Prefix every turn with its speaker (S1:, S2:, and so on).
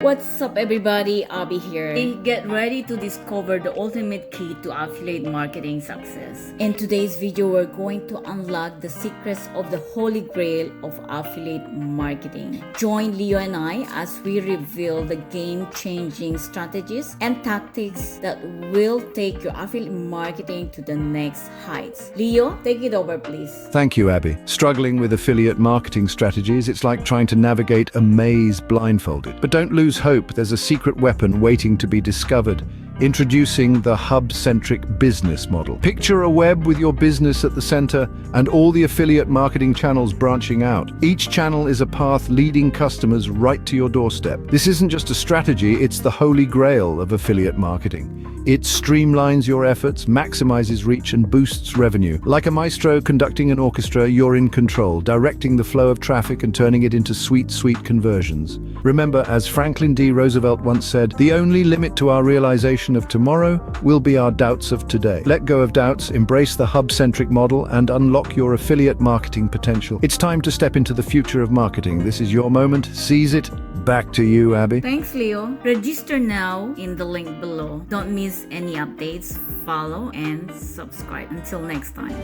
S1: What's up everybody, Abby here. Get ready to discover the ultimate key to affiliate marketing success. In today's video, we're going to unlock the secrets of the holy grail of affiliate marketing. Join Leo and I as we reveal the game-changing strategies and tactics that will take your affiliate marketing to the next heights. Leo, take it over please.
S2: Thank you, Abby. Struggling with affiliate marketing strategies, it's like trying to navigate a maze blindfolded. But don't lose hope, there's a secret weapon waiting to be discovered. Introducing the Hub-Centric business model. Picture a web with your business at the center and all the affiliate marketing channels branching out. Each channel is a path leading customers right to your doorstep. This isn't just a strategy, it's the holy grail of affiliate marketing. It streamlines your efforts, maximizes reach, and boosts revenue. Like a maestro conducting an orchestra, you're in control, directing the flow of traffic and turning it into sweet, sweet conversions. Remember, as Franklin D. Roosevelt once said, the only limit to our realization of tomorrow will be our doubts of today. Let go of doubts, embrace the Hub-Centric model, and unlock your affiliate marketing potential. It's time to step into the future of marketing. This is your moment. Seize it. Back to you, Abby.
S1: Thanks, Leo. Register now in the link below. Don't miss any updates. Follow and subscribe. Until next time.